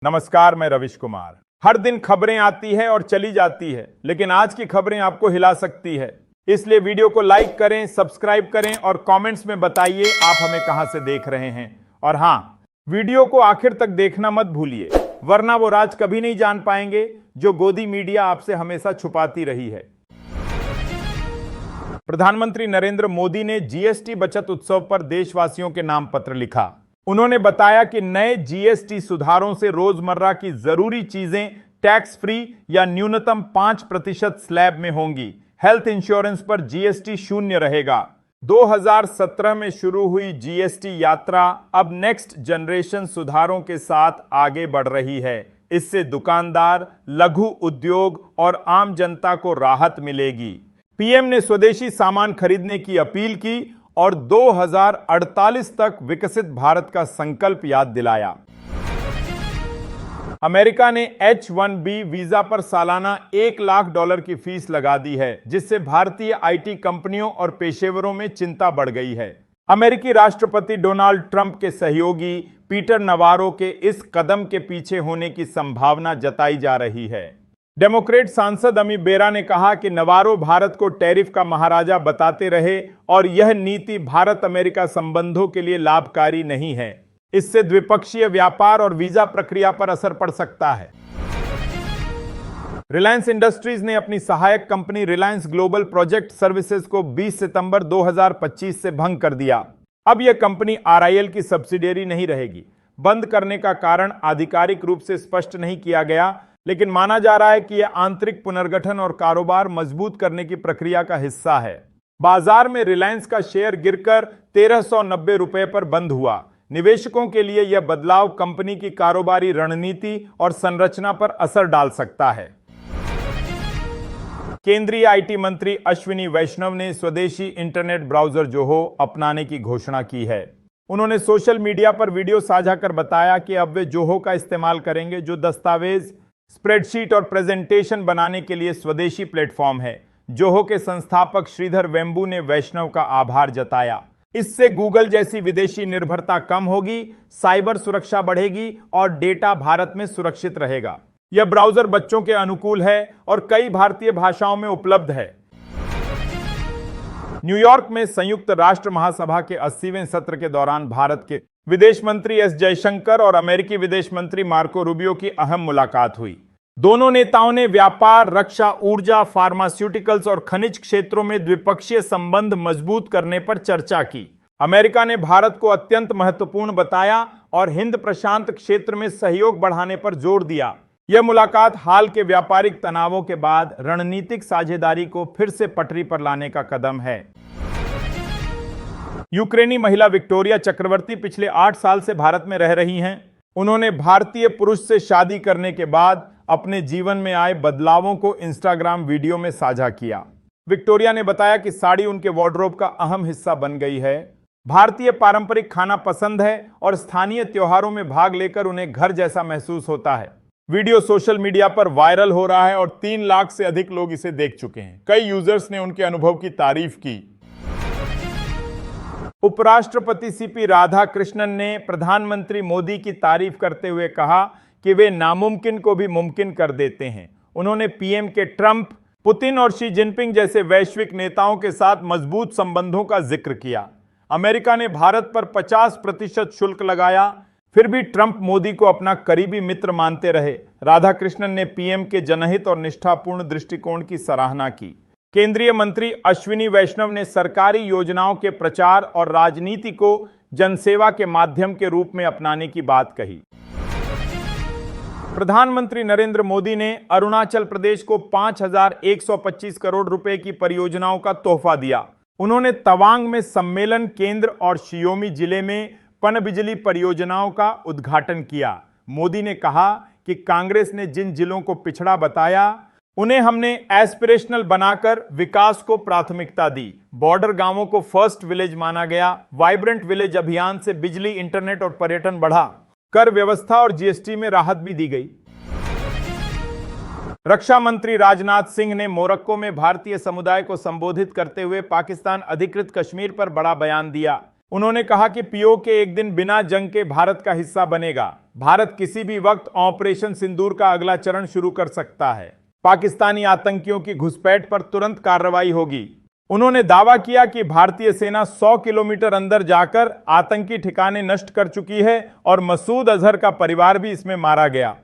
नमस्कार, मैं रविश कुमार। हर दिन खबरें आती है और चली जाती है, लेकिन आज की खबरें आपको हिला सकती है। इसलिए वीडियो को लाइक करें, सब्सक्राइब करें और कमेंट्स में बताइए आप हमें कहां से देख रहे हैं। और हाँ, वीडियो को आखिर तक देखना मत भूलिए, वरना वो राज कभी नहीं जान पाएंगे जो गोदी मीडिया आपसे हमेशा छुपाती रही है। प्रधानमंत्री नरेंद्र मोदी ने जीएसटी बचत उत्सव पर देशवासियों के नाम पत्र लिखा। उन्होंने बताया कि नए जीएसटी सुधारों से रोजमर्रा की जरूरी चीजें टैक्स फ्री या न्यूनतम 5% स्लैब में होंगी। हेल्थ इंश्योरेंस पर जीएसटी शून्य रहेगा। 2017 में शुरू हुई जीएसटी यात्रा अब नेक्स्ट जनरेशन सुधारों के साथ आगे बढ़ रही है। इससे दुकानदार, लघु उद्योग और आम जनता को राहत मिलेगी। पीएम ने स्वदेशी सामान खरीदने की अपील की और 2048 तक विकसित भारत का संकल्प याद दिलाया। अमेरिका ने H-1B वीजा पर सालाना $1 लाख की फीस लगा दी है, जिससे भारतीय आईटी कंपनियों और पेशेवरों में चिंता बढ़ गई है। अमेरिकी राष्ट्रपति डोनाल्ड ट्रंप के सहयोगी पीटर नवारो के इस कदम के पीछे होने की संभावना जताई जा रही है। डेमोक्रेट सांसद अमी बेरा ने कहा कि नवारो भारत को टैरिफ का महाराजा बताते रहे और यह नीति भारत अमेरिका संबंधों के लिए लाभकारी नहीं है। इससे द्विपक्षीय व्यापार और वीजा प्रक्रिया पर असर पड़ सकता है। रिलायंस इंडस्ट्रीज ने अपनी सहायक company Reliance global project services को 20 सितंबर 2025 से भंग कर दिया। अब यह कंपनी आरआईएल की सब्सिडियरी नहीं रहेगी। बंद करने का कारण आधिकारिक रूप से स्पष्ट नहीं किया गया, लेकिन माना जा रहा है कि यह आंतरिक पुनर्गठन और कारोबार मजबूत करने की प्रक्रिया का हिस्सा है। बाजार में रिलायंस का शेयर गिरकर 1390 रुपए पर बंद हुआ। निवेशकों के लिए यह बदलाव कंपनी की कारोबारी रणनीति और संरचना पर असर डाल सकता है। केंद्रीय आईटी मंत्री अश्विनी वैष्णव ने स्वदेशी इंटरनेट ब्राउजर जोहो अपनाने की घोषणा की है। उन्होंने सोशल मीडिया पर वीडियो साझा कर बताया कि अब वे जोहो का इस्तेमाल करेंगे, जो दस्तावेज, स्प्रेडशीट और प्रेजेंटेशन बनाने के लिए स्वदेशी प्लेटफॉर्म है। जोहो के संस्थापक श्रीधर वेम्बू ने वैष्णव का आभार जताया। इससे गूगल जैसी विदेशी निर्भरता कम होगी, साइबर सुरक्षा बढ़ेगी और डेटा भारत में सुरक्षित रहेगा। यह ब्राउजर बच्चों के अनुकूल है और कई भारतीय भाषाओं में उपलब्ध है। न्यूयॉर्क में संयुक्त राष्ट्र महासभा के 80वें सत्र के दौरान भारत के विदेश मंत्री एस जयशंकर और अमेरिकी विदेश मंत्री मार्को रूबियो की अहम मुलाकात हुई। दोनों नेताओं ने व्यापार, रक्षा, ऊर्जा, फार्मास्यूटिकल्स और खनिज क्षेत्रों में द्विपक्षीय संबंध मजबूत करने पर चर्चा की। अमेरिका ने भारत को अत्यंत महत्वपूर्ण बताया और हिंद प्रशांत क्षेत्र में सहयोग बढ़ाने पर जोर दिया। यह मुलाकात हाल के व्यापारिक तनावों के बाद रणनीतिक साझेदारी को फिर से पटरी पर लाने का कदम है। यूक्रेनी महिला विक्टोरिया चक्रवर्ती पिछले 8 साल से भारत में रह रही हैं। उन्होंने भारतीय पुरुष से शादी करने के बाद अपने जीवन में आए बदलावों को इंस्टाग्राम वीडियो में साझा किया। विक्टोरिया ने बताया कि साड़ी उनके वार्डरोब का अहम हिस्सा बन गई है। भारतीय पारंपरिक खाना पसंद है और स्थानीय त्योहारों में भाग लेकर उन्हें घर जैसा महसूस होता है। वीडियो सोशल मीडिया पर वायरल हो रहा है और 3 लाख से अधिक लोग इसे देख चुके हैं। कई यूजर्स ने उनके अनुभव की तारीफ की। उपराष्ट्रपति सीपी राधाकृष्णन ने प्रधानमंत्री मोदी की तारीफ करते हुए कहा कि वे नामुमकिन को भी मुमकिन कर देते हैं। उन्होंने पीएम के ट्रंप, पुतिन और शी जिनपिंग जैसे वैश्विक नेताओं के साथ मजबूत संबंधों का जिक्र किया। अमेरिका ने भारत पर 50% शुल्क लगाया, फिर भी ट्रंप मोदी को अपना करीबी मित्र मानते रहे। राधाकृष्णन ने पीएम के जनहित और निष्ठापूर्ण दृष्टिकोण की सराहना की। केंद्रीय मंत्री अश्विनी वैष्णव ने सरकारी योजनाओं के प्रचार और राजनीति को जनसेवा के माध्यम के रूप में अपनाने की बात कही। प्रधानमंत्री नरेंद्र मोदी ने अरुणाचल प्रदेश को 5125 करोड़ रुपए की परियोजनाओं का तोहफा दिया। उन्होंने तवांग में सम्मेलन केंद्र और शियोमी जिले में पनबिजली परियोजनाओं का उद्घाटन किया। मोदी ने कहा कि कांग्रेस ने जिन जिलों को पिछड़ा बताया, उन्हें हमने एस्पिरेशनल बनाकर विकास को प्राथमिकता दी। बॉर्डर गांवों को फर्स्ट विलेज माना गया। वाइब्रेंट विलेज अभियान से बिजली, इंटरनेट और पर्यटन बढ़ा। कर व्यवस्था और जीएसटी में राहत भी दी गई। रक्षा मंत्री राजनाथ सिंह ने मोरक्को में भारतीय समुदाय को संबोधित करते हुए पाकिस्तान अधिकृत कश्मीर पर बड़ा बयान दिया। उन्होंने कहा कि पीओके एक दिन बिना जंग के भारत का हिस्सा बनेगा। भारत किसी भी वक्त ऑपरेशन सिंदूर का अगला चरण शुरू कर सकता है। पाकिस्तानी आतंकियों की घुसपैठ पर तुरंत कार्रवाई होगी। उन्होंने दावा किया कि भारतीय सेना 100 किलोमीटर अंदर जाकर आतंकी ठिकाने नष्ट कर चुकी है और मसूद अजहर का परिवार भी इसमें मारा गया।